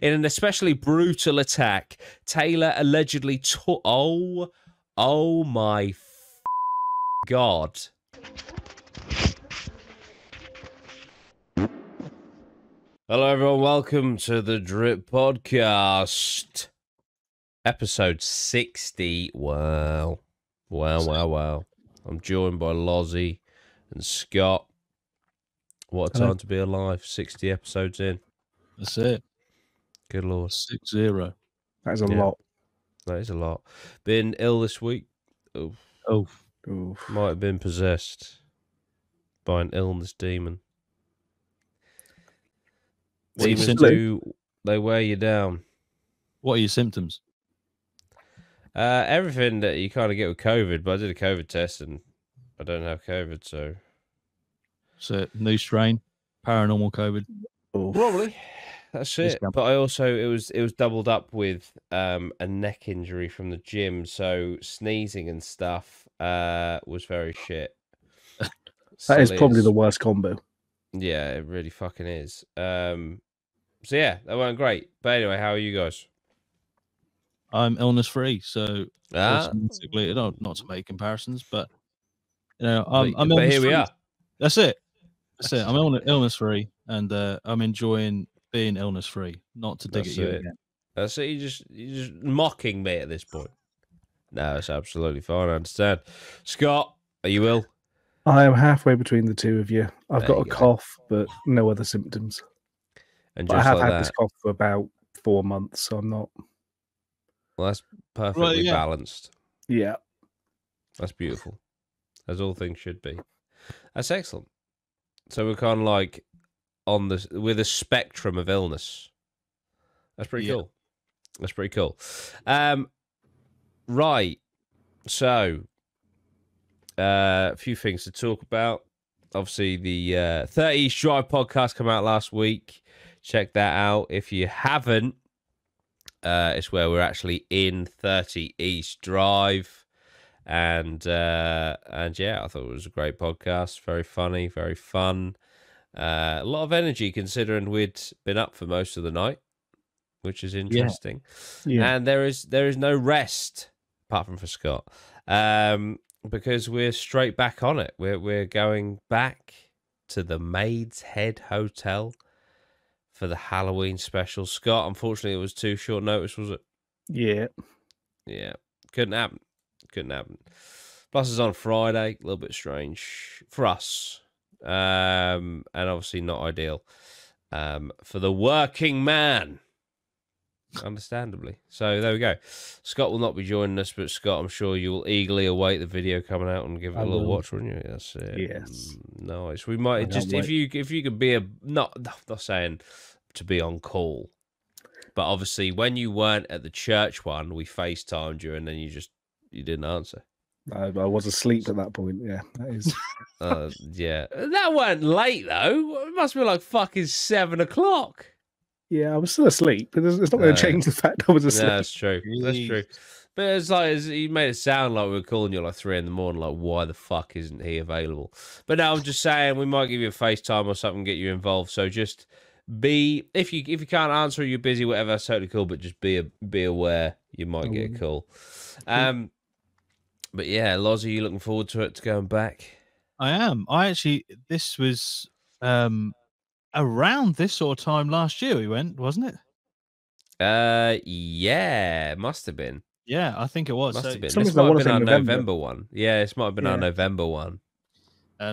In an especially brutal attack, Taylor allegedly took... Oh my God. Hello, everyone. Welcome to the Drip Podcast. Episode 60. Wow. I'm joined by Lozzie and Scott. What a time to be alive. 60 episodes in. That's it. Good Lord. 6-0. That is a lot. That is a lot. Been ill this week. Oof. Might have been possessed by an illness demon. Demons they wear you down. What are your symptoms? Everything that you kind of get with COVID, but I did a COVID test and I don't have COVID, so... So, new strain, paranormal COVID? Probably. That's it. But I also, it was doubled up with a neck injury from the gym, so sneezing and stuff was very shit. That is probably the worst combo. Yeah, it really fucking is. So yeah, that went great. But anyway, how are you guys? I'm illness free, so basically, not to make comparisons, but you know, I'm but here we are. That's it. I'm illness free, and I'm enjoying being illness free. Not to dig at you again. That's it. You're just mocking me at this point. No, it's absolutely fine. I understand. Scott, are you ill? I am halfway between the two of you. I've got a cough, but no other symptoms. And I have had this cough for about 4 months, so I'm not. Well, that's perfectly balanced. Yeah. That's beautiful. As all things should be. That's excellent. So we're kind of like with a spectrum of illness. That's pretty cool. That's pretty cool. Right. So, a few things to talk about. Obviously, the 30 East Drive podcast came out last week. Check that out. If you haven't, it's where we're actually in 30 East Drive. And yeah, I thought it was a great podcast. Very funny, very fun. A lot of energy considering we'd been up for most of the night, which is interesting. Yeah. And there is no rest apart from for Scott, because we're straight back on it. We're going back to the Maid's Head Hotel for the Halloween special. Scott, unfortunately, it was too short notice, was it? Yeah. Yeah. Couldn't happen. Plus, it's on Friday. A little bit strange for us. And obviously not ideal for the working man. Understandably. So there we go. Scott will not be joining us, but Scott, I'm sure you will eagerly await the video coming out and give it a little watch, wouldn't you? That's it. Yes. Nice. We might just if you could be not saying to be on call, but obviously when you weren't at the church one, we FaceTimed you and then you didn't answer. I was asleep at that point. Yeah, that is. Yeah, that weren't late though. It must be like fucking 7 o'clock. Yeah, I was still asleep. But it's not going to change the fact I was asleep. Yeah, that's true. That's true. But it's like you made it sound like we were calling you like 3 a.m. Like, why the fuck isn't he available? But no, I'm just saying we might give you a FaceTime or something, get you involved. So just if you can't answer, you're busy, whatever. That's totally cool. But just be aware you might get a call. But yeah, Loz, are you looking forward to going back? I am. This was around this sort of time last year we went, wasn't it? Yeah, it must have been. Yeah, I think it was. Must have been. This might have been our November one. Yeah, this might have been our November one.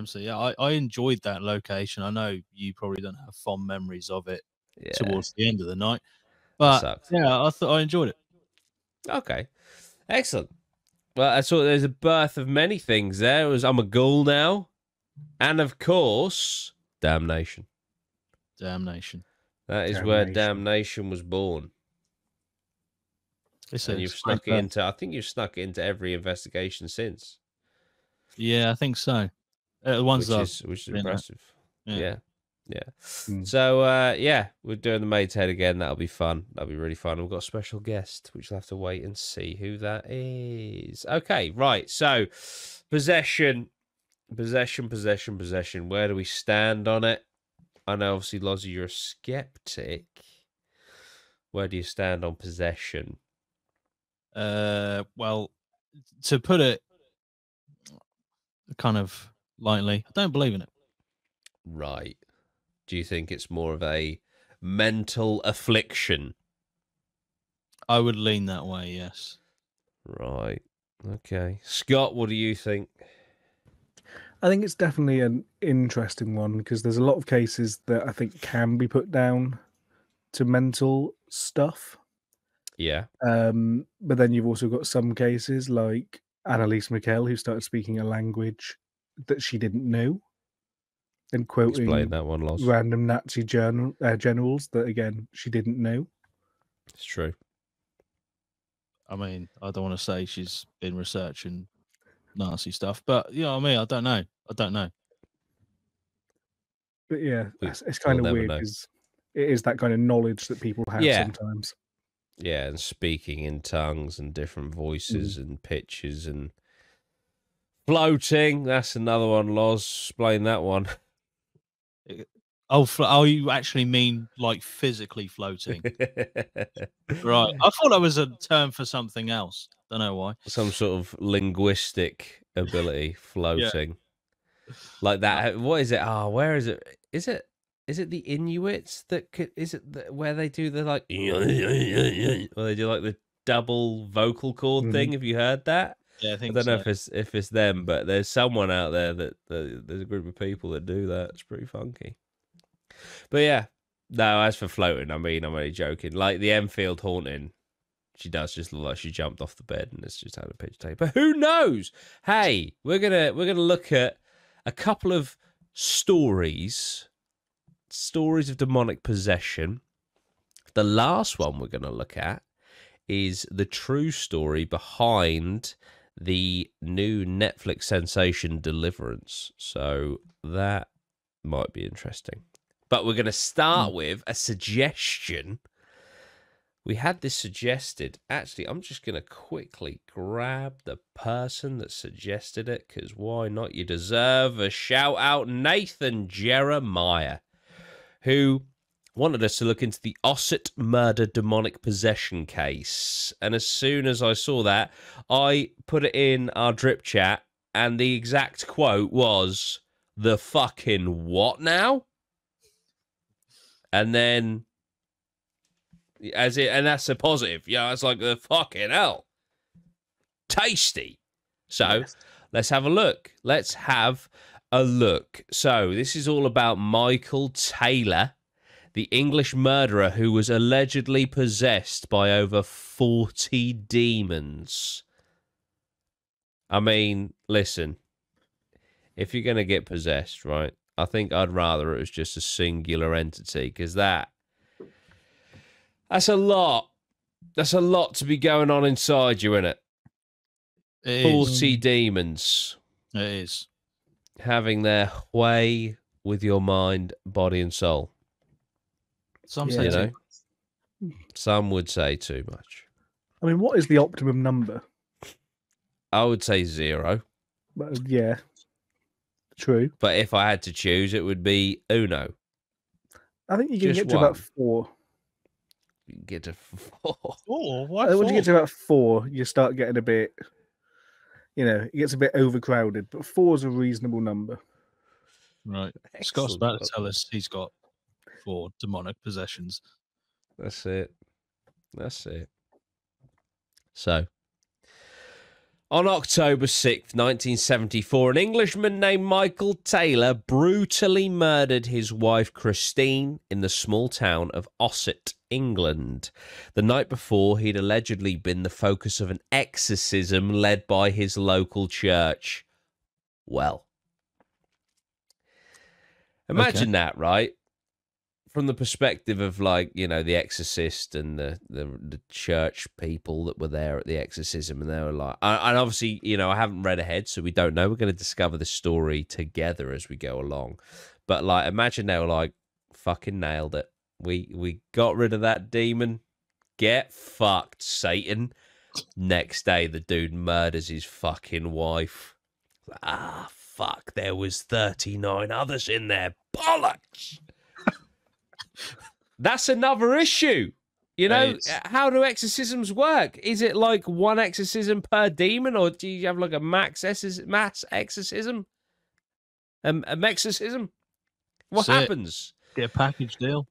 So yeah, I enjoyed that location. I know you probably don't have fond memories of it towards the end of the night, but yeah, I thought I enjoyed it. Okay, excellent. Well, I saw there's a birth of many things there. It was I'm a ghoul now, and of course, damnation. That is where damnation was born. And you've snuck it into. I think you've snuck it into every investigation since. Yeah, I think so. Which is impressive. Yeah. So yeah, we're doing the Maid's Head again. That'll be fun. That'll be really fun. We've got a special guest, which we'll have to wait and see who that is. Okay, right. So possession. Where do we stand on it? I know, obviously, Lozzie, you're a skeptic. Where do you stand on possession? Well, to put it kind of lightly, I don't believe in it. Right. Do you think it's more of a mental affliction? I would lean that way, yes. Right. Okay. Scott, what do you think? I think it's definitely an interesting one because there's a lot of cases that I think can be put down to mental stuff. Yeah. But then you've also got some cases like Annalise Mikel, who started speaking a language that she didn't know and quoting Explain that one, Loz. random Nazi generals that, again, she didn't know. It's true. I mean, I don't want to say she's been researching Nazi stuff, but you know what I mean? I don't know. But yeah, it's kind of weird because it is that kind of knowledge that people have sometimes. Yeah, and speaking in tongues and different voices and pitches and floating. That's another one, Loz. Explain that one. Oh, you actually mean like physically floating? Right. I thought that was a term for something else. Don't know why. Some sort of linguistic ability, floating. Like that. What is it? Where is it? Is it the Inuits where they do the like where they do like the double vocal cord thing? Have you heard that? Yeah, I don't know if it's them, but there's someone out there that there's a group of people that do that. It's pretty funky. But yeah, no. As for floating, I mean, I'm only joking. Like the Enfield haunting, she does just look like she jumped off the bed and it's just had a picture tape. But who knows? Hey, we're gonna look at a couple of stories of demonic possession. The last one we're going to look at is the true story behind the new Netflix sensation Deliverance. So that might be interesting. But we're going to start with a suggestion. We had this suggested. Actually, I'm just going to quickly grab the person that suggested it, because why not? You deserve a shout out. Nathan Jeremiah, who wanted us to look into the Ossett murder demonic possession case. And as soon as I saw that, I put it in our drip chat, and the exact quote was, "The fucking what now?" And then... and that's a positive. Yeah, it's like the fucking hell. Tasty. So let's have a look. So this is all about Michael Taylor, the English murderer who was allegedly possessed by over 40 demons. I mean, listen, if you're going to get possessed, right, I think I'd rather it was just a singular entity, because that's a lot. That's a lot to be going on inside you, isn't it? 40 demons. It is. Having their way with your mind, body, and soul. Some say too much. Some would say too much. I mean, what is the optimum number? I would say 0. Yeah. True. But if I had to choose, it would be uno. I think you can get to about 4. You can get to 4. Oh, why once you get to about 4, you start getting a bit, it gets a bit overcrowded. But 4 is a reasonable number. Right. Excellent. Scott's about to tell us he's got 4 demonic possessions. That's it. So, on October 6th, 1974, an Englishman named Michael Taylor brutally murdered his wife Christine in the small town of Ossett, England. The night before, he'd allegedly been the focus of an exorcism led by his local church. Well, imagine that, right? From the perspective of, like, the exorcist and the church people that were there at the exorcism, and they were like, and obviously, I haven't read ahead, so we don't know. We're going to discover the story together as we go along. But, like, imagine they were like, fucking nailed it. We got rid of that demon. Get fucked, Satan. Next day, the dude murders his fucking wife. Fuck, there was 39 others in there. Bollocks! That's another issue. You know, how do exorcisms work? Is it like one exorcism per demon, or do you have like a mass exorcism? A mexorcism? What happens? Get a package deal.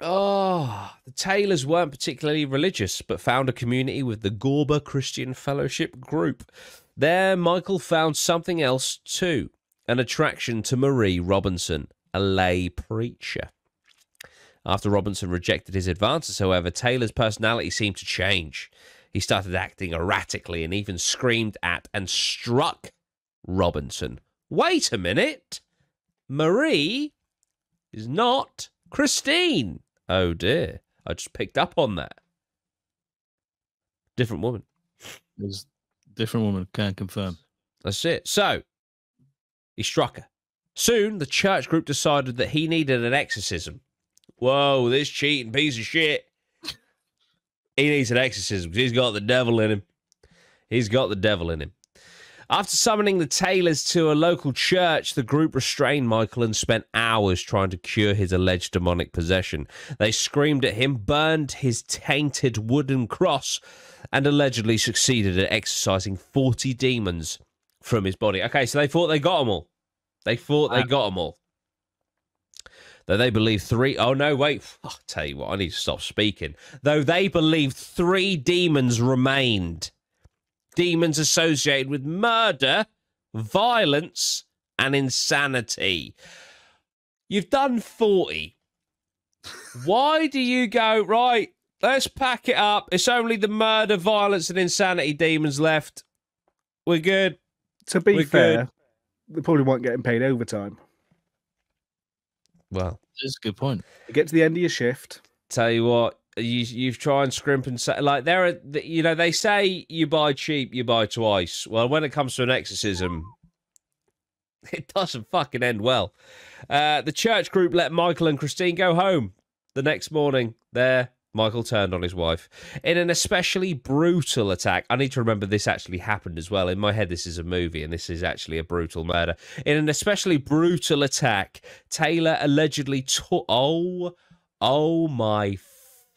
Oh, the Taylors weren't particularly religious, but found a community with the Gorba Christian Fellowship group. There, Michael found something else too, an attraction to Marie Robinson, a lay preacher. After Robinson rejected his advances, however, Taylor's personality seemed to change. He started acting erratically and even screamed at and struck Robinson. Wait a minute! Marie is not Christine. Oh dear, I just picked up on that. Different woman. There's different woman, can confirm. That's it. So, he struck her. Soon, the church group decided that he needed an exorcism. Whoa, this cheating piece of shit. He needs an exorcism because he's got the devil in him. He's got the devil in him. After summoning the Taylors to a local church, the group restrained Michael and spent hours trying to cure his alleged demonic possession. They screamed at him, burned his tainted wooden cross, and allegedly succeeded at exorcising 40 demons from his body. Okay, so they thought they got them all. They thought they got them all. Though they believed three... Oh, no, wait. I'll tell you what, I need to stop speaking. Though they believed 3 demons remained. Demons associated with murder, violence, and insanity. You've done 40. Why do you go, right, let's pack it up. It's only the murder, violence, and insanity demons left. We're good. To be fair, they probably weren't getting paid overtime. Well, that's a good point. You get to the end of your shift. Tell you what, you've tried and scrimp and say, like, there are, you know, they say you buy cheap, you buy twice. Well, when it comes to an exorcism, it doesn't fucking end well. The church group let Michael and Christine go home. The next morning, Michael turned on his wife. In an especially brutal attack, I need to remember this actually happened as well. In my head, this is a movie, and this is actually a brutal murder. In an especially brutal attack, Taylor allegedly took... Oh my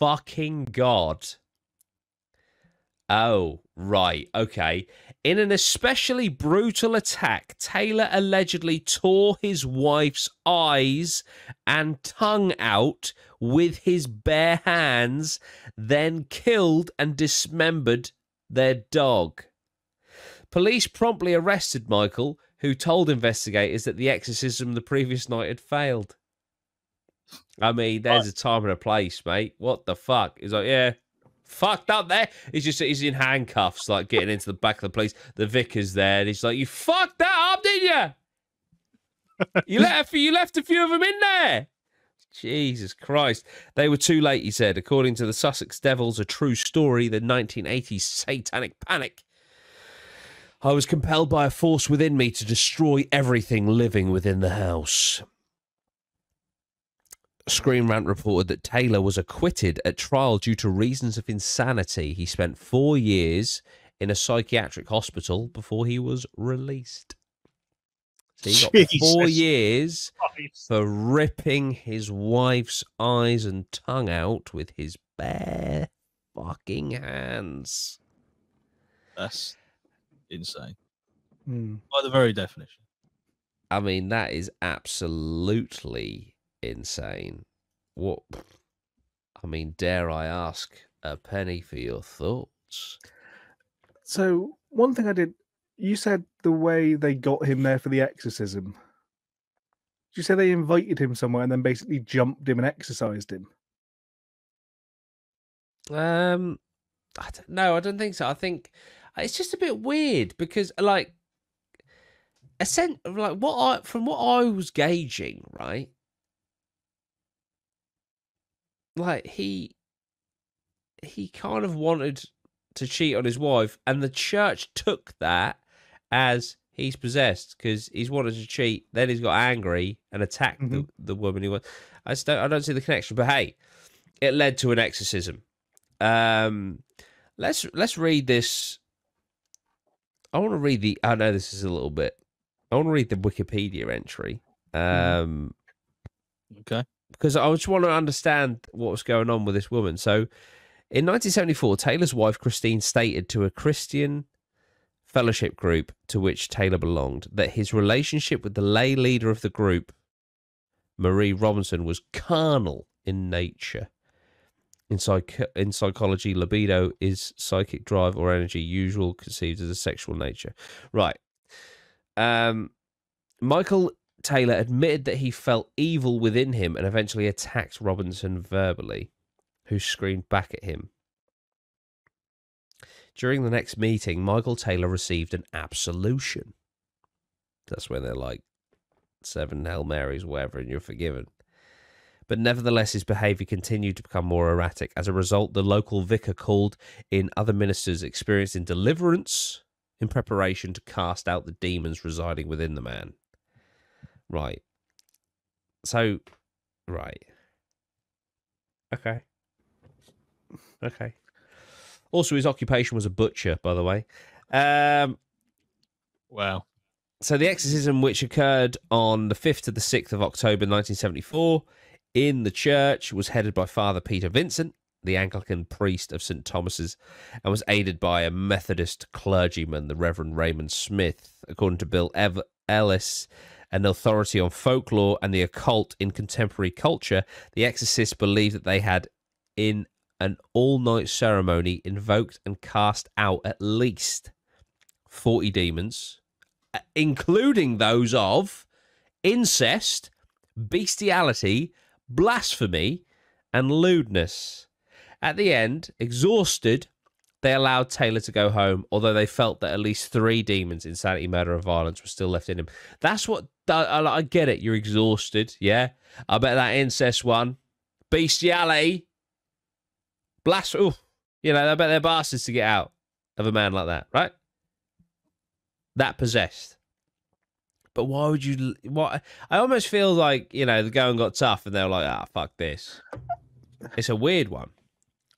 fucking God. Oh, right, okay. In an especially brutal attack, Taylor allegedly tore his wife's eyes and tongue out with his bare hands, then killed and dismembered their dog. Police promptly arrested Michael, who told investigators that the exorcism the previous night had failed. I mean, there's a time and a place, mate. What the fuck? He's like, yeah, fucked up there. He's in handcuffs, like getting into the back of the police. The vicar's there, and he's like, you fucked that up, didn't you? You left a few of them in there. Jesus Christ. They were too late, he said. According to the Sussex Devils, a true story, the 1980s satanic panic. I was compelled by a force within me to destroy everything living within the house. Screen Rant reported that Taylor was acquitted at trial due to reasons of insanity. He spent 4 years in a psychiatric hospital before he was released. So he got 4 years for ripping his wife's eyes and tongue out with his bare fucking hands. That's insane. By the very definition. I mean, that is absolutely insane. What? I mean, dare I ask a penny for your thoughts? So, one thing I did, you said the way they got him there for the exorcism. Did you say they invited him somewhere and then basically jumped him and exorcised him? I don't know. I don't think so. I think it's just a bit weird because, like, from what I was gauging, right? Like, he kind of wanted to cheat on his wife, and the church took that as he's possessed because he's wanted to cheat. Then he's got angry and attacked the woman he was. I don't see the connection, but hey, it led to an exorcism. Let's read this. I want to read the. I know this is a little bit. I want to read the Wikipedia entry. Okay. because I just want to understand what was going on with this woman. So, in 1974, Taylor's wife, Christine, stated to a Christian fellowship group to which Taylor belonged that his relationship with the lay leader of the group, Marie Robinson, was carnal in nature. In psychology, libido is psychic drive or energy, usually conceived as a sexual nature. Right. Michael Taylor admitted that he felt evil within him and eventually attacked Robinson verbally, who screamed back at him. During the next meeting, Michael Taylor received an absolution. That's when they're like 7 Hail Marys, whatever, and you're forgiven. But nevertheless, his behaviour continued to become more erratic. As a result, the local vicar called in other ministers experienced in deliverance in preparation to cast out the demons residing within the man. Right. So, right. Okay. Also, his occupation was a butcher, by the way. Wow. So the exorcism, which occurred on the 5th to the 6th of October 1974 in the church, was headed by Father Peter Vincent, the Anglican priest of St. Thomas's, and was aided by a Methodist clergyman, the Reverend Raymond Smith. According to Bill Ellis, an authority on folklore and the occult in contemporary culture, the exorcists believed that they had, in an all-night ceremony, invoked and cast out at least 40 demons, including those of incest, bestiality, blasphemy, and lewdness. At the end, exhausted, they allowed Taylor to go home, although they felt that at least 3 demons, insanity, murder, and violence, were still left in him. That's what... I get it. You're exhausted, yeah? I bet that incest one, bestiality, blasphemy... You know, I bet they're bastards to get out of a man like that, right? That possessed. But why would you... What? I almost feel like, you know, the going got tough and they were like, fuck this. It's a weird one.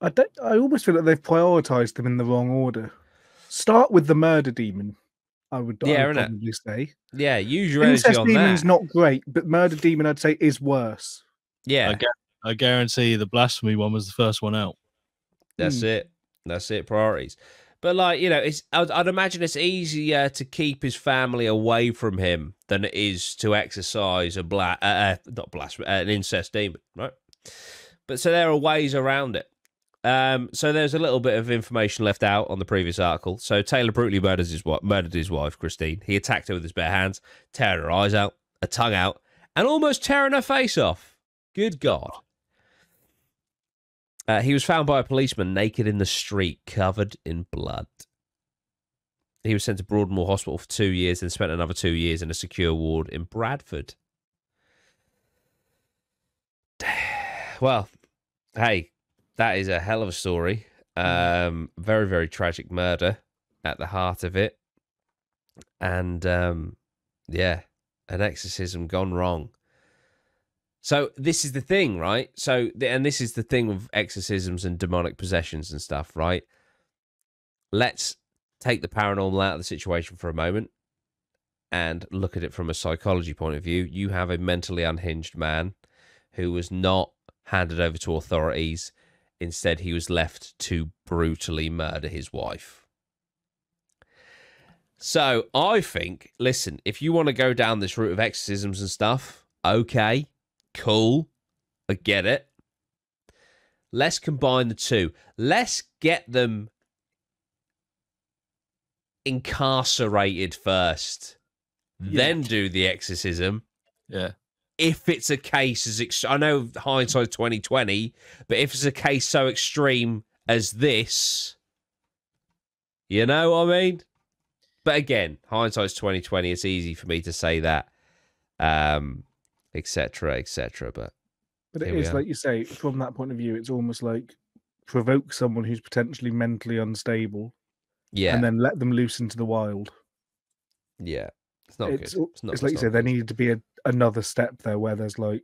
I almost feel like they've prioritised them in the wrong order. Start with the murder demon, I would probably say. Yeah, use your energy Incest on demon's that. not great, but murder demon, I'd say, is worse. Yeah. I guarantee the blasphemy one was the first one out. That's it. That's it. Priorities. But, like, you know, I'd imagine it's easier to keep his family away from him than it is to exercise an incest demon, right? But so there are ways around it. So there's a little bit of information left out on the previous article. So Taylor brutally murdered his wife, Christine. He attacked her with his bare hands, tearing her eyes out, her tongue out, and almost tearing her face off. Good God. He was found by a policeman naked in the street, covered in blood. He was sent to Broadmoor Hospital for 2 years and spent another 2 years in a secure ward in Bradford. Well, hey, that is a hell of a story. Very, very tragic murder at the heart of it. And, yeah, an exorcism gone wrong. So this is the thing, right? And this is the thing with exorcisms and demonic possessions and stuff, right? Let's take the paranormal out of the situation for a moment and look at it from a psychology point of view. You have a mentally unhinged man who was not handed over to authorities. Instead, he was left to brutally murder his wife. So I think, listen, if you want to go down this route of exorcisms and stuff, okay, cool, I get it. Let's combine the two. Let's get them incarcerated first, then do the exorcism. Yeah. If it's a case as I know hindsight 2020, but if it's a case so extreme as this, you know what I mean? But again, hindsight's 2020. It's easy for me to say that, etc., etc. But it is like you say, from that point of view, it's almost like provoke someone who's potentially mentally unstable, and then let them loose into the wild. Yeah, it's not good. It's like you say, there needed to be another step there where there's like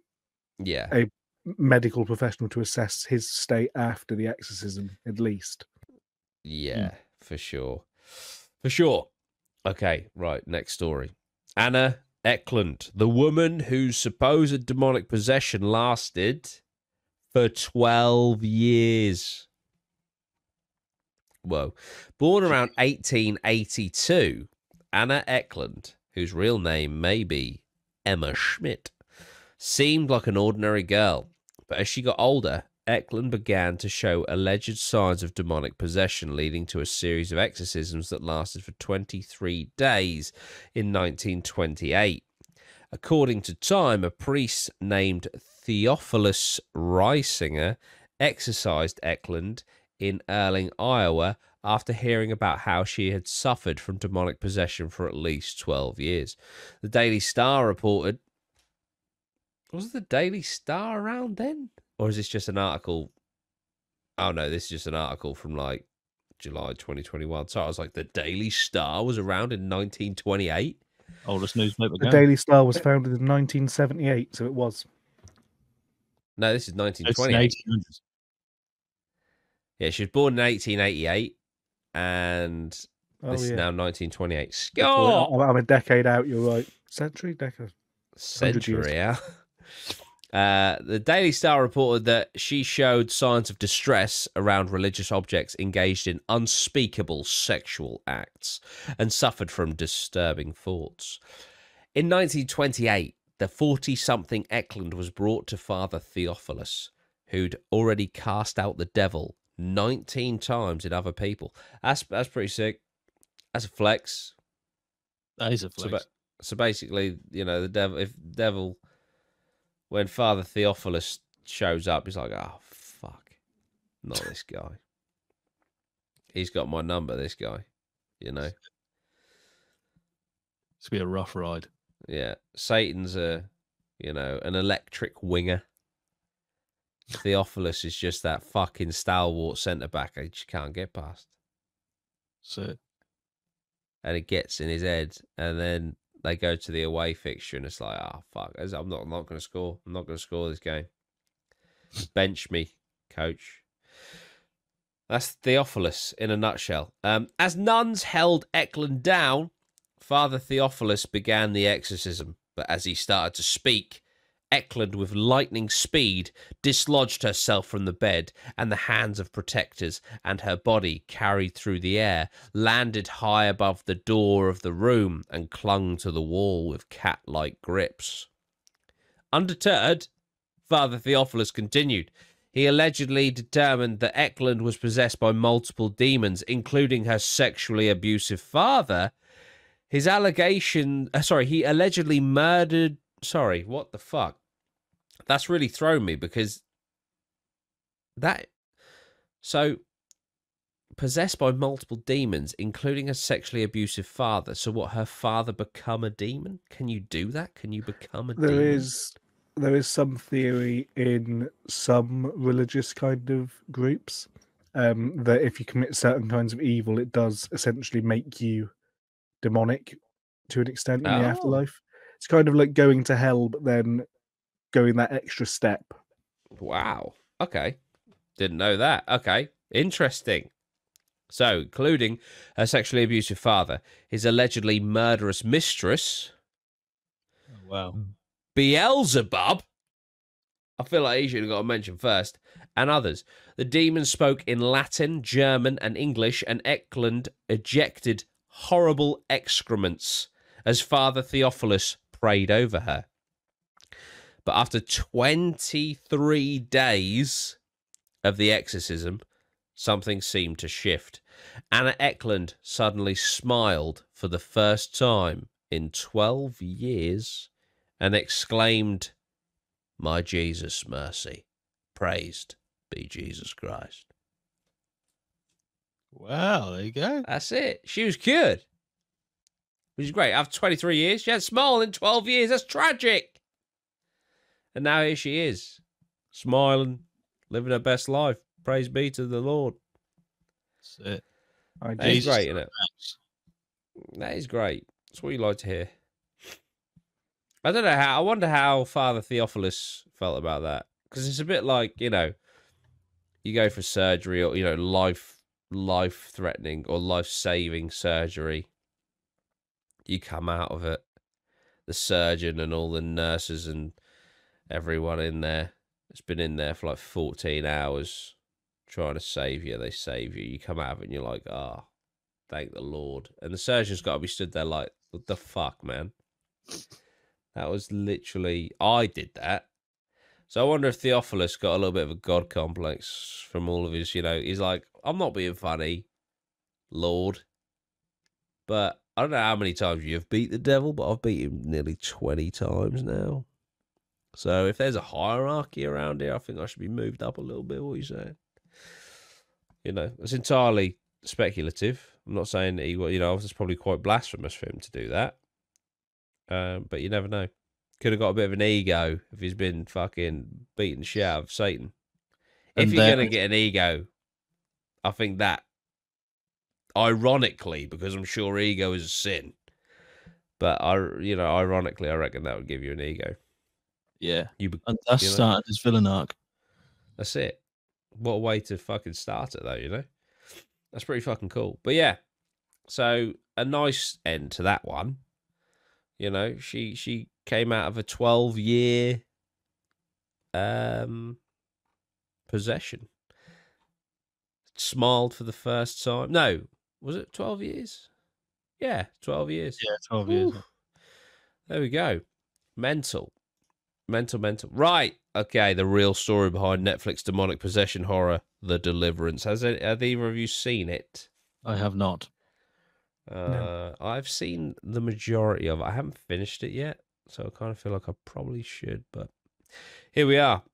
a medical professional to assess his state after the exorcism, at least. Yeah, for sure. Okay, right, next story. Anna Eklund, the woman whose supposed demonic possession lasted for 12 years. Whoa. Born around 1882, Anna Eklund, whose real name may be Emma Schmidt, seemed like an ordinary girl. But as she got older, Eklund began to show alleged signs of demonic possession, leading to a series of exorcisms that lasted for 23 days in 1928. According to Time, a priest named Theophilus Reisinger exorcised Eklund in Erling, Iowa, after hearing about how she had suffered from demonic possession for at least 12 years. The Daily Star reported... Was the Daily Star around then? Or is this just an article? Oh, no, this is just an article from, like, July 2021. So I was like, the Daily Star was around in 1928? Oldest newspaper The Daily Star was founded in 1978, so it was. No, this is 1928. Yeah, she was born in 1888, and this is now 1928. Scott! I'm a decade out, you're right. Century? Decade? Century out. The Daily Star reported that she showed signs of distress around religious objects, engaged in unspeakable sexual acts, and suffered from disturbing thoughts. In 1928, the 40-something Eklund was brought to Father Theophilus, who'd already cast out the devil 19 times in other people. That's pretty sick. That's a flex. That is a flex. So basically, you know, the devil, when Father Theophilus shows up, he's like, oh, fuck. Not this guy. He's got my number, this guy. You know? It's going to be a rough ride. Yeah. Satan's an electric winger. Theophilus is just that fucking stalwart centre-back I just can't get past. So, and it gets in his head, and then they go to the away fixture, and it's like, oh, fuck, I'm not going to score. I'm not going to score this game. Bench me, coach. That's Theophilus in a nutshell. As nuns held Eklund down, Father Theophilus began the exorcism, but as he started to speak, Eklund, with lightning speed, dislodged herself from the bed, and the hands of protectors and her body, carried through the air, landed high above the door of the room and clung to the wall with cat-like grips. Undeterred, Father Theophilus continued. He allegedly determined that Eklund was possessed by multiple demons, including her sexually abusive father. He allegedly murdered... Sorry, what the fuck? That's really thrown me because so possessed by multiple demons, including a sexually abusive father. So what, her father become a demon? Can you do that? Can you become a demon? There is some theory in some religious kind of groups that if you commit certain kinds of evil, it does essentially make you demonic to an extent in the afterlife. It's kind of like going to hell, but then going that extra step. Wow. Okay. Didn't know that. Okay. Interesting. So, including her sexually abusive father, his allegedly murderous mistress. Oh, wow. Beelzebub. I feel like he should have got a mention first. And others. The demons spoke in Latin, German, and English, and Eklund ejected horrible excrements as Father Theophilus prayed over her. But after 23 days of the exorcism, something seemed to shift. Anna Eklund suddenly smiled for the first time in 12 years and exclaimed, "My Jesus, mercy. Praised be Jesus Christ." Wow, there you go. That's it. She was cured. Which is great. After 23 years, she had smile in 12 years. That's tragic. And now here she is, smiling, living her best life. Praise be to the Lord. That's it. That is great, isn't it? That is great. That's what you like to hear. I don't know how. I wonder how Father Theophilus felt about that. Because it's a bit like, you know, you go for surgery or, you know, life-threatening or life-saving surgery. You come out of it. the surgeon and all the nurses and everyone in there has been in there for like 14 hours trying to save you. They save you. You come out of it and you're like, oh, thank the Lord. And the surgeon's got to be stood there like, what the fuck, man? That was literally, I did that. So I wonder if Theophilus got a little bit of a god complex from all of his, he's like, I'm not being funny, Lord. But I don't know how many times you've beat the devil, but I've beat him nearly 20 times now. So if there's a hierarchy around here, I think I should be moved up a little bit. What are you saying? It's entirely speculative. I'm not saying that it's probably quite blasphemous for him to do that. But you never know. Could have got a bit of an ego if he's been fucking beating shit out of Satan. If you're going to get an ego, I think that, ironically, because I'm sure ego is a sin, but ironically, I reckon that would give you an ego. Yeah. And that's starting his villain arc. That's it. What a way to fucking start it, though, That's pretty fucking cool. But yeah, so a nice end to that one. She came out of a 12-year possession. Smiled for the first time. No, was it 12 years? Yeah, 12 years. Yeah, 12 years. There we go. Mental. Right. Okay, the real story behind Netflix demonic possession horror, The Deliverance. Have either of you seen it? I have not. No. I've seen the majority of it. I haven't finished it yet, so I kind of feel like I probably should, but here we are.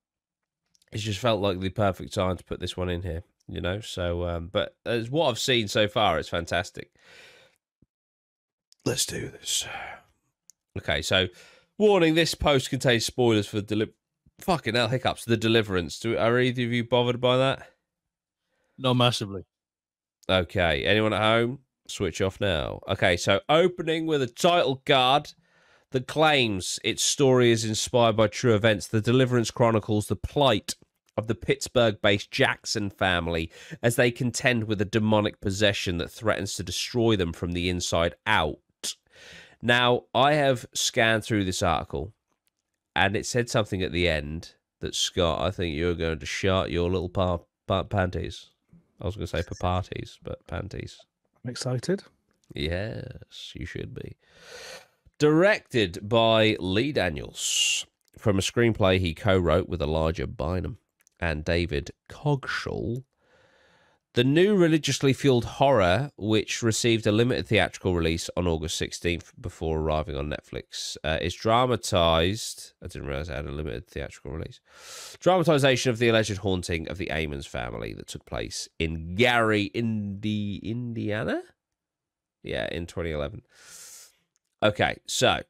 It's just felt like the perfect time to put this one in here, So, but as what I've seen so far, it's fantastic. Let's do this. Okay, so warning: this post contains spoilers for fucking hell, hiccups. The Deliverance. Are either of you bothered by that? Not massively. Okay, anyone at home? Switch off now. Okay, so opening with a title card that claims its story is inspired by true events. The Deliverance chronicles the plight of the Pittsburgh-based Jackson family as they contend with a demonic possession that threatens to destroy them from the inside out. Now, I have scanned through this article, and it said something at the end that, Scott, I think you're going to shart your little panties. I was going to say parties, but panties. I'm excited. Yes, you should be. Directed by Lee Daniels from a screenplay he co-wrote with Elijah Bynum and David Cogshall. The new religiously fueled horror, which received a limited theatrical release on August 16th before arriving on Netflix, is dramatized. I didn't realize it had a limited theatrical release. Dramatization of the alleged haunting of the Amons family that took place in Gary, Indiana? Yeah, in 2011. Okay, so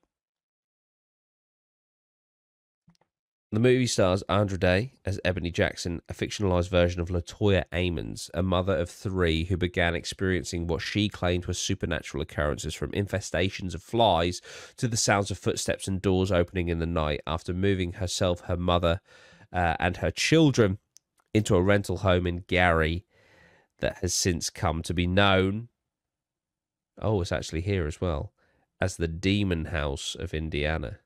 the movie stars Andra Day as Ebony Jackson, a fictionalized version of LaToya Amons, a mother of 3 who began experiencing what she claimed were supernatural occurrences, from infestations of flies to the sounds of footsteps and doors opening in the night, after moving herself, her mother, and her children into a rental home in Gary that has since come to be known, oh, it's actually here as well, as the Demon House of Indiana.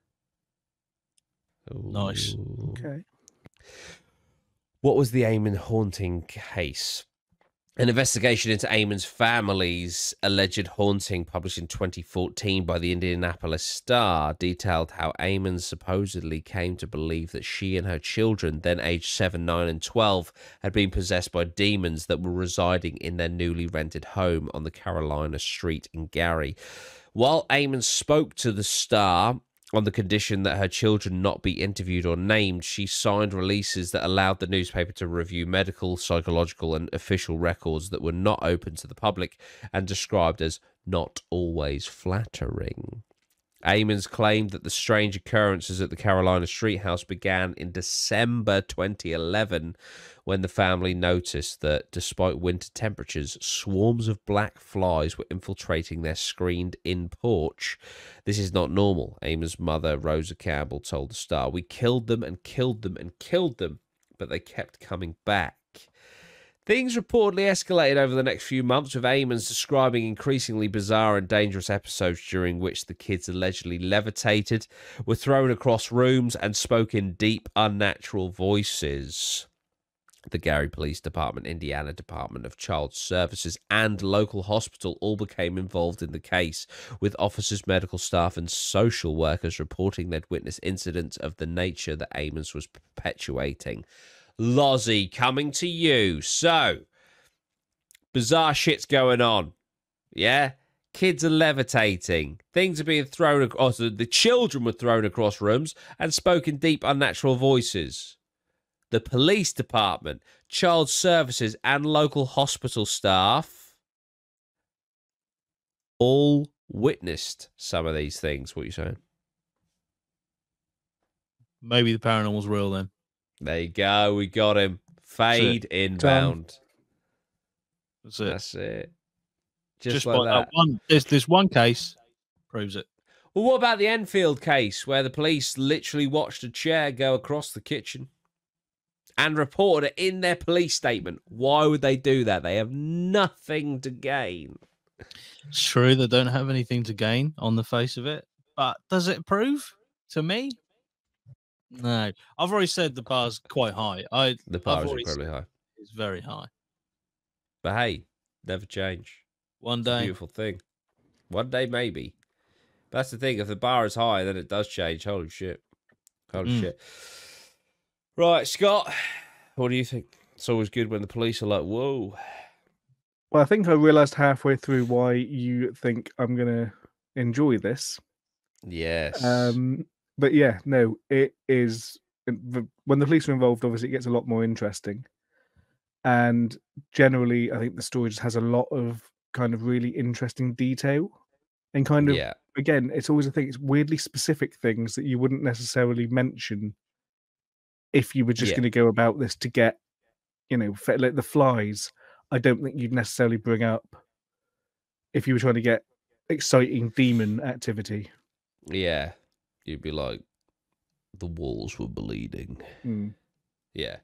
Ooh. Nice. Okay. What was the Amon haunting case? An investigation into Amon's family's alleged haunting, published in 2014 by the Indianapolis Star, detailed how Amon supposedly came to believe that she and her children, then aged 7, 9, and 12, had been possessed by demons that were residing in their newly rented home on the Carolina Street in Gary. While Amon spoke to the Star on the condition that her children not be interviewed or named, she signed releases that allowed the newspaper to review medical, psychological, and official records that were not open to the public and described as not always flattering. Amons claimed that the strange occurrences at the Carolina Street House began in December 2011, when the family noticed that, despite winter temperatures, swarms of black flies were infiltrating their screened-in porch. This is not normal, Amons' mother, Rosa Campbell, told the Star. We killed them and killed them and killed them, but they kept coming back. Things reportedly escalated over the next few months, with Eamons describing increasingly bizarre and dangerous episodes during which the kids allegedly levitated, were thrown across rooms, and spoke in deep, unnatural voices. The Gary Police Department, Indiana Department of Child Services, and local hospital all became involved in the case, with officers, medical staff, and social workers reporting they'd witnessed incidents of the nature that Eamons was perpetuating. Lozzie, coming to you. So, bizarre shit's going on. Yeah? Kids are levitating. Things are being thrown across. The children were thrown across rooms and spoke in deep, unnatural voices. The police department, child services, and local hospital staff all witnessed some of these things. What are you saying? Maybe the paranormal's real then. There you go. We got him. Fade inbound. That's it. That's it. Just like that. This one case proves it. Well, what about the Enfield case, where the police literally watched a chair go across the kitchen and reported it in their police statement? Why would they do that? They have nothing to gain. It's true, they don't have anything to gain on the face of it. But does it prove to me? No. I've already said the bar's quite high. The bar is incredibly high. It's very high. But hey, never change. One day. It's a beautiful thing. One day, maybe. But that's the thing. If the bar is high, then it does change. Holy shit. Holy shit. Right, Scott, what do you think? It's always good when the police are like, whoa. Well, I think I realised halfway through why you think I'm going to enjoy this. Yes. But yeah, no, it is. When the police are involved, obviously, it gets a lot more interesting. And generally, I think the story just has a lot of kind of really interesting detail. And kind of, again, it's always a thing, it's weirdly specific things that you wouldn't necessarily mention if you were just going to go about this to get, like the flies. I don't think you'd necessarily bring up if you were trying to get exciting demon activity. Yeah. You'd be like, the walls were bleeding. Yeah.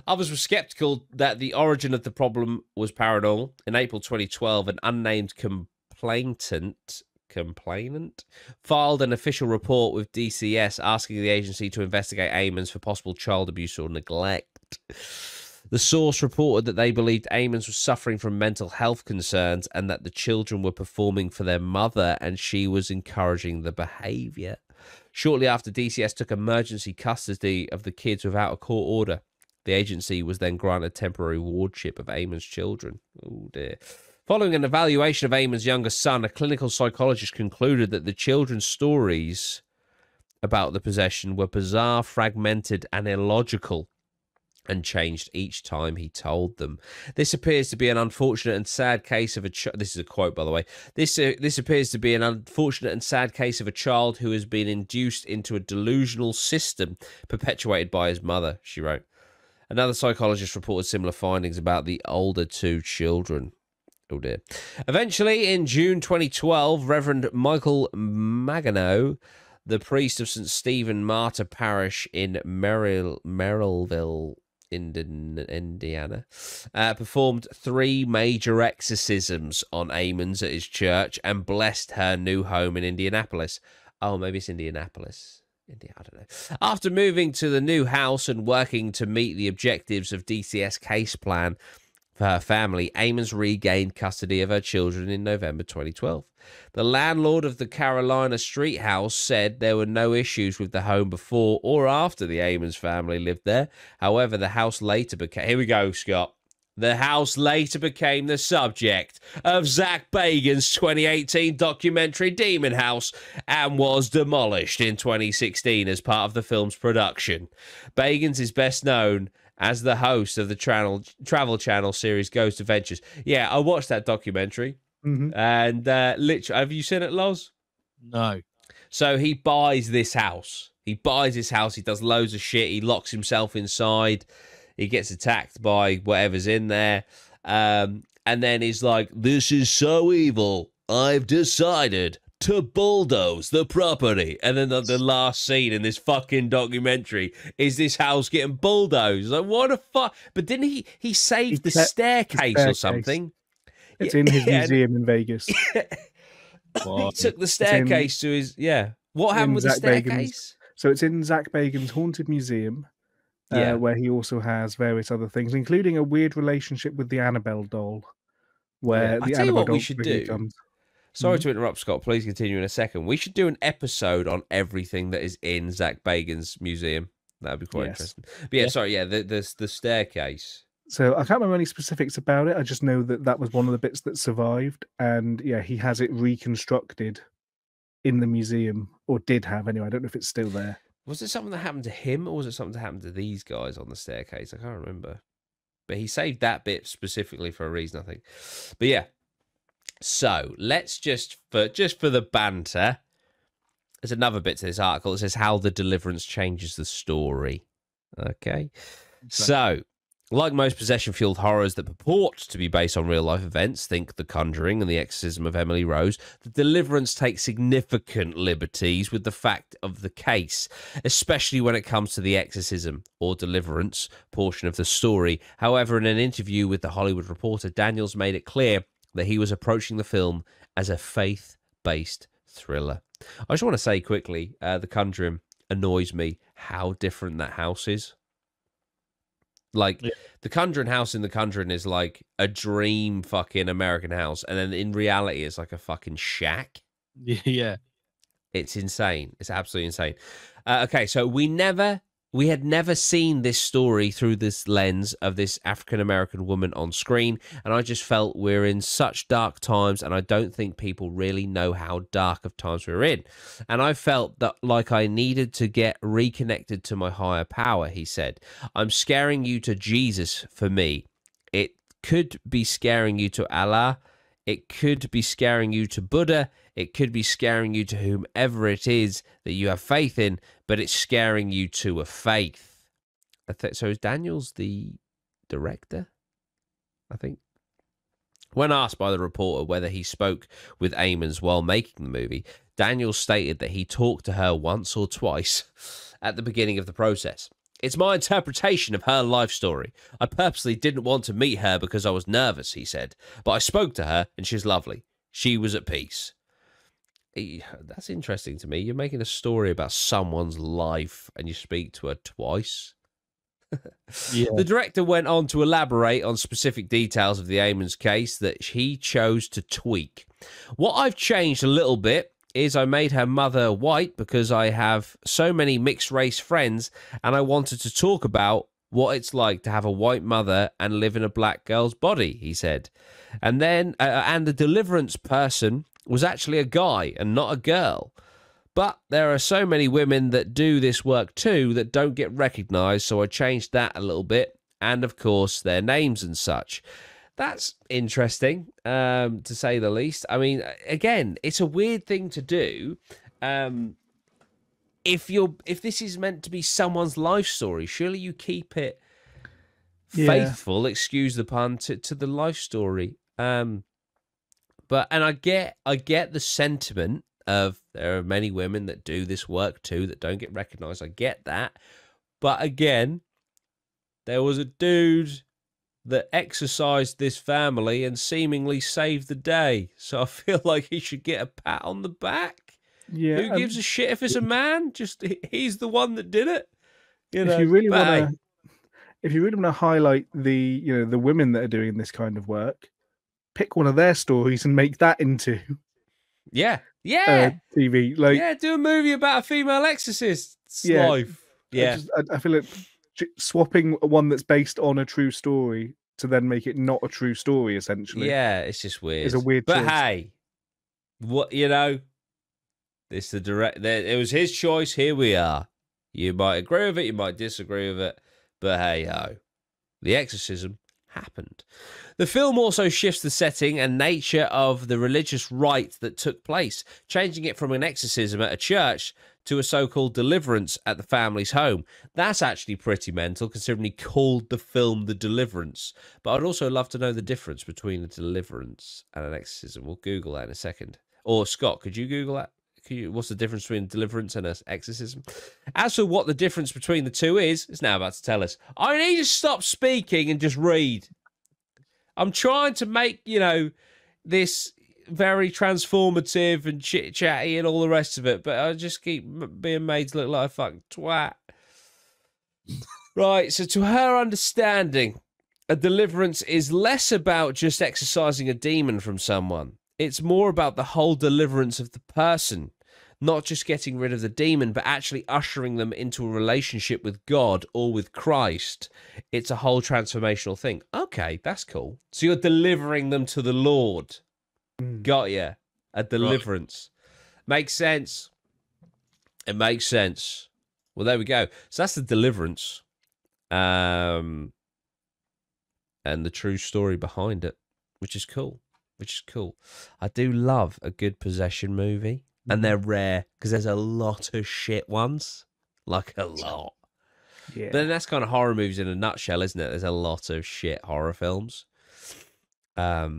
Others were skeptical that the origin of the problem was paranormal. In April 2012, an unnamed complainant filed an official report with DCS asking the agency to investigate Eamons for possible child abuse or neglect. The source reported that they believed Eamons was suffering from mental health concerns and that the children were performing for their mother and she was encouraging the behavior. Shortly after, DCS took emergency custody of the kids without a court order. The agency was then granted temporary wardship of Eamons' children. Oh, dear. Following an evaluation of Eamons' younger son, a clinical psychologist concluded that the children's stories about the possession were bizarre, fragmented, and illogical, and changed each time he told them. This appears to be an unfortunate and sad case of a this is a quote, by the way. This appears to be an unfortunate and sad case of a child who has been induced into a delusional system perpetuated by his mother, she wrote. Another psychologist reported similar findings about the older two children. Oh dear. Eventually, in June 2012, Reverend Michael Magano, the priest of St. Stephen Martyr Parish in Merrillville, Indiana, performed 3 major exorcisms on Eamons at his church and blessed her new home in Indianapolis. Oh, maybe it's Indianapolis. I don't know. After moving to the new house and working to meet the objectives of DCS case plan for her family, Eamons regained custody of her children in November 2012. The landlord of the Carolina Street house said there were no issues with the home before or after the Eamons family lived there. However, the house later became... Here we go, Scott. The house later became the subject of Zach Bagans' 2018 documentary Demon House and was demolished in 2016 as part of the film's production. Bagans is best known as the host of the Travel Channel series Ghost Adventures. Yeah, I watched that documentary. And literally, have you seen it, Loz? No. So he buys this house. He does loads of shit. He locks himself inside. He gets attacked by whatever's in there. And then he's like, this is so evil. I've decided to bulldoze the property. And then the last scene in this fucking documentary is this house getting bulldozed. Like, what a fuck? But didn't he saved the staircase or something? It's in his museum in Vegas. He took the staircase to his, What happened with the staircase? So it's in Zach Bagans' Haunted Museum, where he also has various other things, including a weird relationship with the Annabelle doll. Where the Annabelle doll should do. Comes. Sorry to interrupt, Scott. Please continue in a second. We should do an episode on everything that is in Zach Bagans' museum. That would be quite interesting. But the staircase. So I can't remember any specifics about it. I just know that was one of the bits that survived, and he has it reconstructed in the museum, or did have anyway. I don't know if it's still there. Was it something that happened to him, or was it something that happened to these guys on the staircase? I can't remember. But he saved that bit specifically for a reason, I think. But yeah. So let's just for the banter, there's another bit to this article. It says how the deliverance changes the story. Okay. So, like most possession-fueled horrors that purport to be based on real-life events, think The Conjuring and The Exorcism of Emily Rose, The Deliverance takes significant liberties with the fact of the case, especially when it comes to the exorcism or deliverance portion of the story. However, in an interview with The Hollywood Reporter, Daniels made it clear that he was approaching the film as a faith-based thriller. I just want to say quickly, The Conjuring annoys me how different that house is. Like, the Conjuring house in The Conjuring is like a dream fucking American house, and then in reality, it's like a fucking shack. Yeah. It's insane. It's absolutely insane. Okay, so we had never seen this story through this lens of this African-American woman on screen, and I just felt we're in such dark times, and I don't think people really know how dark of times we're in. And I felt that like I needed to get reconnected to my higher power, he said. I'm scaring you to Jesus for me. It could be scaring you to Allah. It could be scaring you to Buddha. It could be scaring you to whomever it is that you have faith in, but it's scaring you to a faith. So is Daniels the director? I think. When asked by the reporter whether he spoke with Amons while making the movie, Daniels stated that he talked to her once or twice at the beginning of the process. It's my interpretation of her life story. I purposely didn't want to meet her because I was nervous, he said. But I spoke to her and she's lovely. She was at peace. That's interesting to me. You're making a story about someone's life and you speak to her twice. The director went on to elaborate on specific details of the Amons case that he chose to tweak. What I've changed a little bit is I made her mother white because I have so many mixed race friends and I wanted to talk about what it's like to have a white mother and live in a black girl's body, he said. And then, and the deliverance person was actually a guy and not a girl. But there are so many women that do this work too that don't get recognized, so I changed that a little bit. And of course, their names and such. That's interesting, to say the least. I mean, again, it's a weird thing to do. If this is meant to be someone's life story, surely you keep it faithful, excuse the pun, to the life story. And I get the sentiment of there are many women that do this work too that don't get recognized. I get that. But again, there was a dude that exorcised this family and seemingly saved the day. So I feel like he should get a pat on the back. Yeah. Who gives a shit if it's a man? Just he's the one that did it. You know, if you really want to highlight the the women that are doing this kind of work, pick one of their stories and make that into TV. Like do a movie about a female exorcist's life. Yeah, I feel like swapping one that's based on a true story to then make it not a true story, essentially. Yeah, it's just weird. It's a weird But choice. hey, what this the direct. It was his choice. Here we are. You might agree with it. You might disagree with it. But hey ho, the exorcism happened. The film also shifts the setting and nature of the religious rite that took place, changing it from an exorcism at a church to a so-called deliverance at the family's home. That's actually pretty mental, considering he called the film The Deliverance. But I'd also love to know the difference between a deliverance and an exorcism. We'll Google that in a second. Or Scott, could you Google that? What's the difference between deliverance and an exorcism? As for what the difference between the two is, it's now about to tell us. I need to stop speaking and just read. I'm trying to make, this very transformative and chit-chatty and all the rest of it, but I just keep being made to look like a fucking twat. Right, so to her understanding, a deliverance is less about just exorcising a demon from someone. It's more about the whole deliverance of the person. Not just getting rid of the demon, but actually ushering them into a relationship with God or with Christ. It's a whole transformational thing. Okay, that's cool. So you're delivering them to the Lord. Got ya. A deliverance. Right. Makes sense. It makes sense. Well, there we go. So that's the deliverance. And the true story behind it, which is cool. I do love a good possession movie. And they're rare because there's a lot of shit ones. Like a lot. Yeah. But that's kind of horror movies in a nutshell, isn't it? There's a lot of shit horror films. But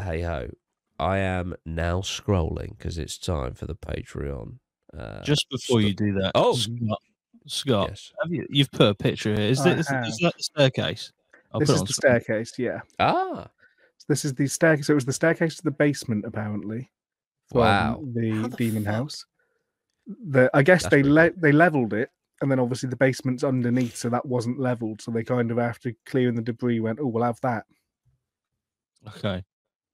hey ho. I am now scrolling because it's time for the Patreon. Just before you do that, Scott, yes. You've put a picture here. Is that the staircase? This is the staircase, yeah. This is the staircase. So it was the staircase to the basement, apparently. From the demon house. I guess they leveled it, and then obviously the basement's underneath, so that wasn't leveled. So they kind of, after clearing the debris, went, "Oh, we'll have that." Okay,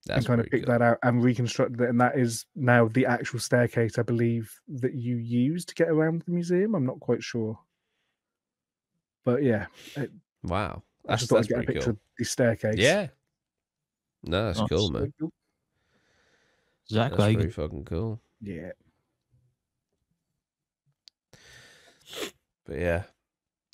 and kind of picked that out and reconstructed it, and that is now the actual staircase, I believe, that you use to get around the museum. I'm not quite sure, but yeah. Wow, I just thought I'd get a picture of the staircase. Yeah, no, that's cool, man. Cool. Zach That's pretty fucking cool. Yeah. But yeah,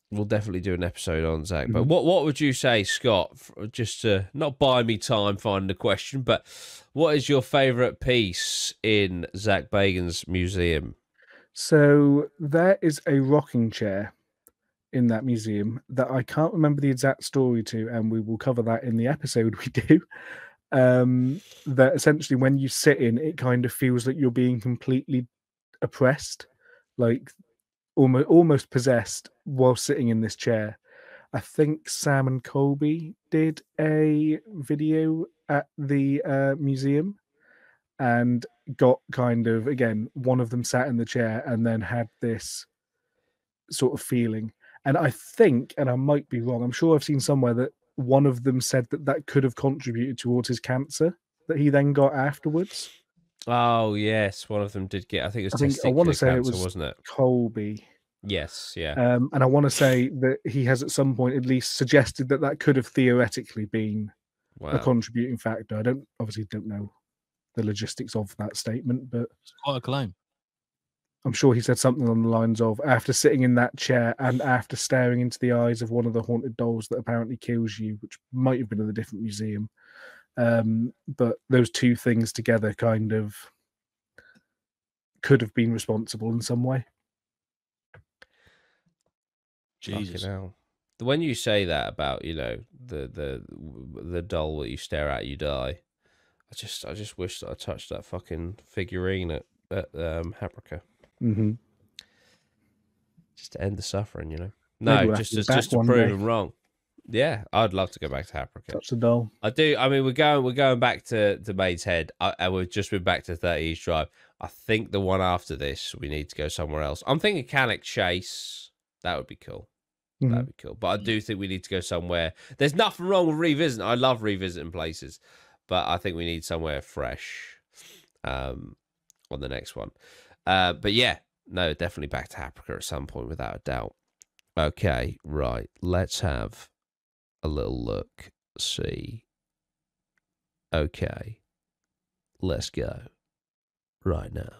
we'll definitely do an episode on Zach. But what would you say, Scott, just to not buy me time finding a question, but what is your favourite piece in Zach Bagan's museum? So there is a rocking chair in that museum that I can't remember the exact story to, and we will cover that in the episode we do. That essentially when you sit in, it kind of feels like you're being completely oppressed, like almost possessed while sitting in this chair. I think Sam and Colby did a video at the museum and got kind of, again, one of them sat in the chair and then had this sort of feeling. And I think, and I might be wrong, I'm sure I've seen somewhere that one of them said that could have contributed towards his cancer that he then got afterwards. Oh yes, one of them did get. I think it was testicular I want to say cancer, wasn't it? Colby. Yes, yeah. And I want to say that he has at some point at least suggested that could have theoretically been a contributing factor. I obviously don't know the logistics of that statement, but it's quite a claim. I'm sure he said something on the lines of, after sitting in that chair and after staring into the eyes of one of the haunted dolls that apparently kills you, which might have been in a different museum. But those two things together kind of could have been responsible in some way. Jesus. When you say that about, the doll that you stare at, you die. I just wish that I touched that fucking figurine at Haprica. Mm-hmm. Just to end the suffering, No, just to prove them wrong. Yeah, I'd love to go back to Haprica. Touch the doll. I do. I mean, we're going back to Maid's Head, and we've just been back to 30 East Drive. I think the one after this, we need to go somewhere else. I'm thinking Cannock Chase. That would be cool. Mm-hmm. That'd be cool. But I do think we need to go somewhere. There's nothing wrong with revisiting. I love revisiting places, but I think we need somewhere fresh on the next one. But yeah, no, definitely back to Haprica at some point, without a doubt. Okay, right. Let's have a little look. See. Okay. Let's go. Right now.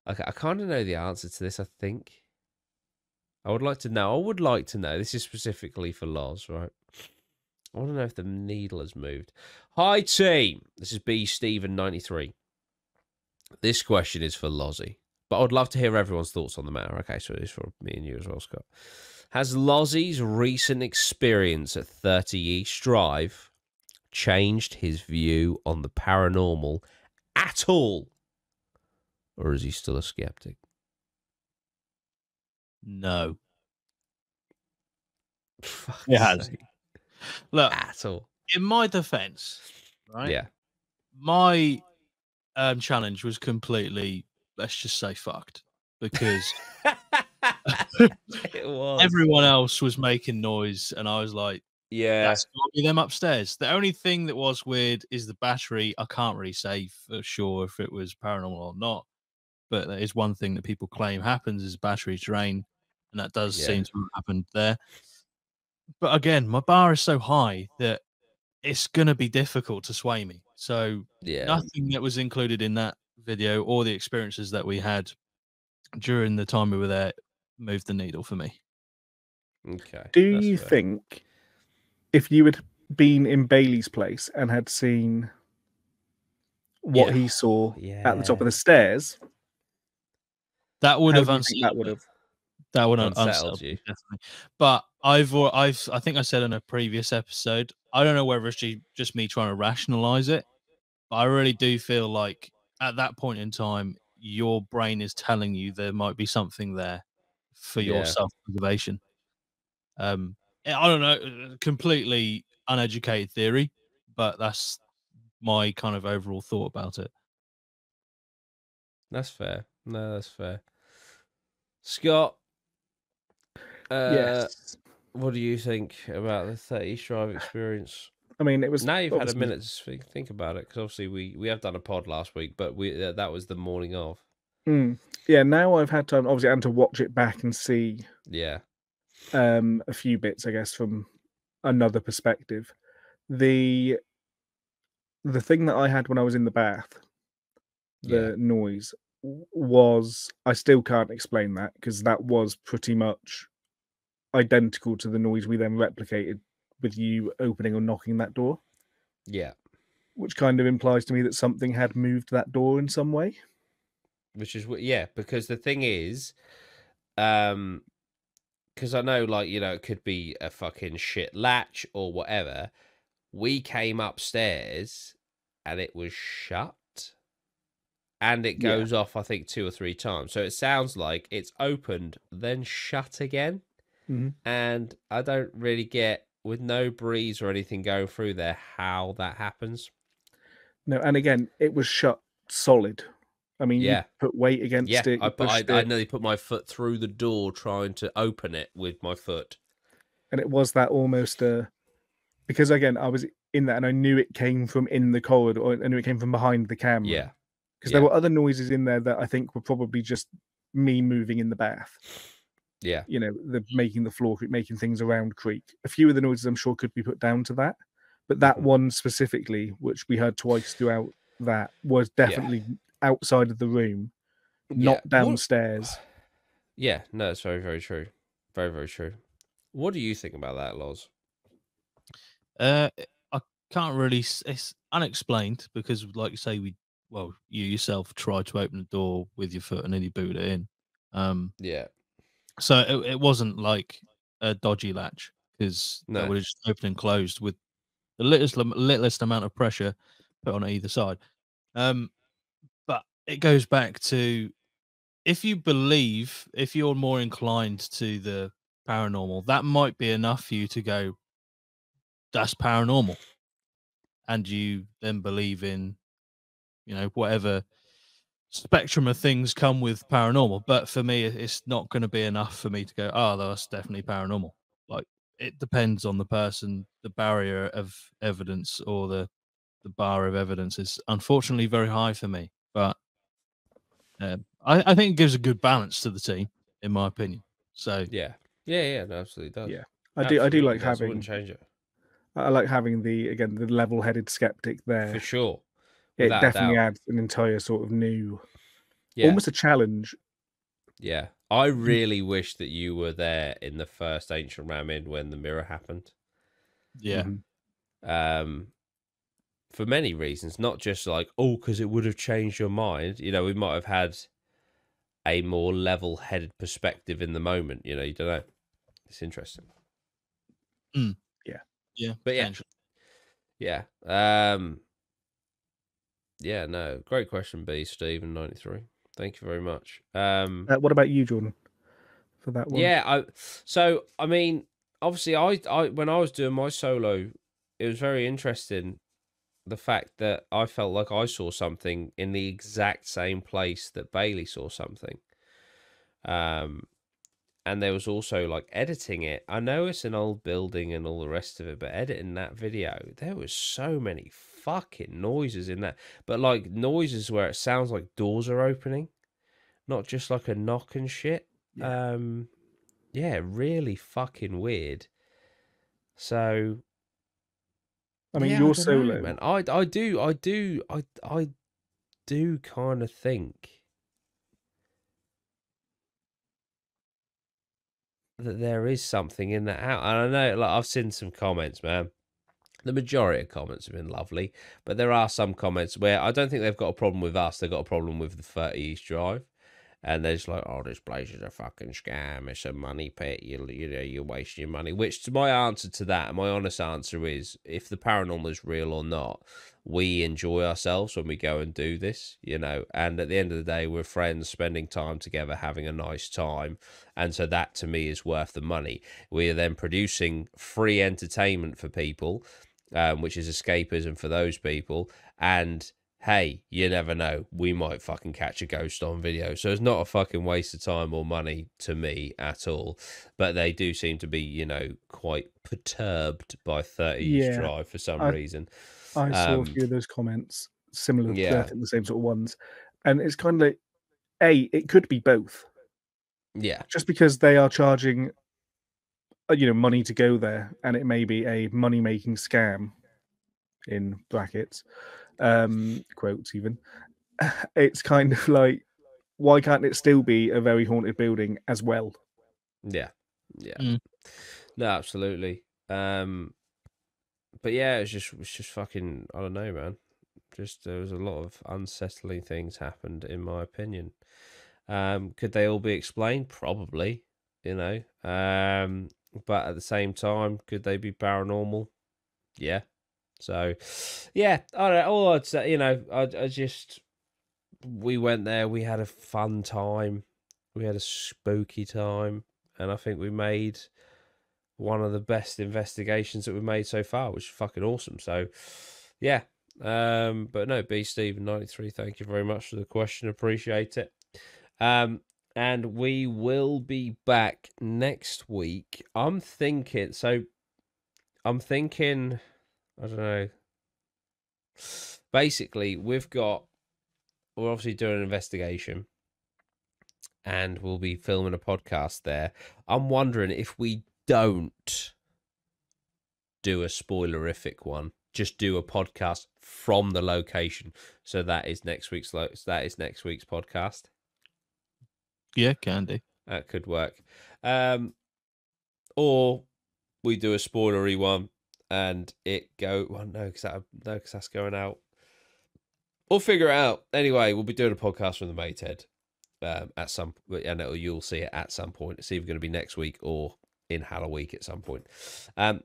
Okay, I kind of know the answer to this, I think. I would like to know. This is specifically for Loz, right? I want to know if the needle has moved. Hi, team. This is B. Steven 93. This question is for Lozzie, but I would love to hear everyone's thoughts on the matter. Okay, so it is for me and you as well, Scott. Has Lozzie's recent experience at 30 East Drive changed his view on the paranormal at all? Or is he still a skeptic? No. It has. Look, at all. In my defense, right? Yeah. My challenge was completely, let's just say, fucked, because It was. everyone else was making noise, and I was like, yeah, that's got to be them upstairs. The only thing that was weird is the battery. I can't really say for sure if it was paranormal or not, but that is one thing that people claim happens is battery drain, and that does seem to have happened there. But again, my bar is so high that it's going to be difficult to sway me. So nothing that was included in that video or the experiences that we had during the time we were there moved the needle for me. Okay. Do you think if you had been in Bailey's place and had seen what he saw at the top of the stairs, that would have unsettled you, definitely. But I think I said in a previous episode, I don't know whether it's just me trying to rationalize it, but I really do feel like at that point in time, your brain is telling you there might be something there for your self-preservation. I don't know, completely uneducated theory, but that's my kind of overall thought about it. That's fair. No, that's fair. Scott, yes. What do you think about the 30 Drive experience? I mean, it was now you've had a minute to think about it, because obviously we have done a pod last week, but that was the morning of. Yeah, now I've had time, obviously, and to watch it back and see. Yeah. A few bits, I guess, from another perspective. The thing that I had when I was in the bath, the noise was, I still can't explain that, because that was pretty much identical to the noise we then replicated with you opening or knocking that door. Yeah. Which kind of implies to me that something had moved that door in some way. Which is, because the thing is, because I know, like, it could be a fucking shit latch or whatever. We came upstairs and it was shut. And it goes off, I think, 2 or 3 times. So it sounds like it's opened, then shut again. Mm-hmm. And I don't really get, with no breeze or anything going through there, how that happens. No, and again, it was shut solid. I mean, you put weight against it. I nearly put my foot through the door trying to open it with my foot. And it was that almost because again, I was in that and I knew it came from in the corridor. I knew it came from behind the camera. Yeah. Because there were other noises in there that I think were probably just me moving in the bath. Yeah. The making the floor creak, making things around creak. A few of the noises I'm sure could be put down to that. But that one specifically, which we heard twice throughout that, was definitely outside of the room, not downstairs. Yeah, no, it's very, very true. Very, very true. What do you think about that, Loz? I can't really. It's unexplained because, like you say, you yourself tried to open the door with your foot and then you booted it in. So it wasn't like a dodgy latch, because that would have just opened and closed with the littlest amount of pressure put on either side. But it goes back to, if you're more inclined to the paranormal, that might be enough for you to go, that's paranormal. And you then believe in, whatever spectrum of things come with paranormal. But for me, it's not going to be enough for me to go, oh, that's definitely paranormal. Like, it depends on the person. The barrier of evidence, or the bar of evidence, is unfortunately very high for me. But I think it gives a good balance to the team, in my opinion. So yeah, no, absolutely does. Yeah, I do like having. I wouldn't change it. I like having the level-headed skeptic there for sure. It definitely adds an entire sort of new, almost a challenge. Yeah, I really wish that you were there in the first Ancient Ram-In when the mirror happened. Yeah. For many reasons, not just like, because it would have changed your mind. We might have had a more level-headed perspective in the moment. You don't know. It's interesting. Yeah. But Yeah. Yeah, no. Great question, B, Stephen93. Thank you very much. What about you, Jordan, for that one? Yeah, I mean, obviously I when I was doing my solo, it was very interesting the fact that I felt like I saw something in the exact same place that Bailey saw something. And there was also like editing it. I know it's an old building and all the rest of it, but editing that video, there was so many fucking noises in that. But like noises where it sounds like doors are opening, not just like a knock and shit. Yeah. Yeah, really fucking weird. So I mean, yeah, I your don't know, solo. man. I do kind of think that there is something in that out. And I know, like, I've seen some comments, man. The majority of comments have been lovely, but there are some comments where I don't think they've got a problem with us. They've got a problem with the 30 East Drive. And they're just like, oh, this place is a fucking scam. It's a money pit. You're wasting your money. Which, to my answer to that, my honest answer is, if the paranormal is real or not, we enjoy ourselves when we go and do this, you know. And at the end of the day, we're friends spending time together, having a nice time. And so that, to me, is worth the money. We are then producing free entertainment for people, which is escapism for those people. And hey, you never know. We might fucking catch a ghost on video. So it's not a fucking waste of time or money to me at all. But they do seem to be, you know, quite perturbed by 30 East Yeah, Drive for some I reason. I saw a few of those comments similar to, I Yeah. think, the same sort of ones, and it's kind of like, it could be both. Yeah. Just because they are charging, money to go there, and it may be a money-making scam, in brackets, quotes even. It's kind of like, why can't it still be a very haunted building as well? Yeah. Yeah. Mm. No, absolutely. But yeah, it's just fucking, I don't know, man. Just there was a lot of unsettling things happened, in my opinion. Could they all be explained? Probably, you know. But at the same time, could they be paranormal? Yeah. So, yeah, I don't know. All I'd say, you know, I just, we went there, we had a fun time, we had a spooky time, and I think we made one of the best investigations that we've made so far, which is fucking awesome. So, yeah. But no, B Steven 93, thank you very much for the question. Appreciate it. And we will be back next week. I'm thinking, I don't know. Basically, we're obviously doing an investigation and we'll be filming a podcast there. I'm wondering if we don't do a spoilerific one, just do a podcast from the location. So that is next week's podcast. Yeah, can do. That could work. Or we do a spoilery one and it go, well, no, because that's going out. We'll figure it out. Anyway, we'll be doing a podcast from the Matehead at some, and you'll see it at some point. It's either going to be next week or in Halloween at some point.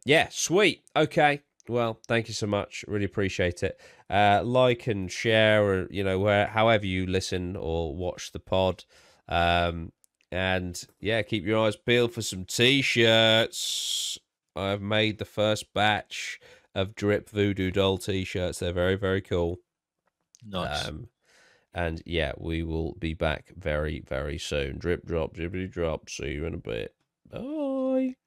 Yeah, sweet. Okay. Well, thank you so much. Really appreciate it. Like and share, or however you listen or watch the pod. And yeah, keep your eyes peeled for some t-shirts. I've made the first batch of Drip Voodoo Doll t-shirts. They're very, very cool. Nice. And yeah, we will be back very, very soon. Drip drop, drippity drop. See you in a bit. Bye.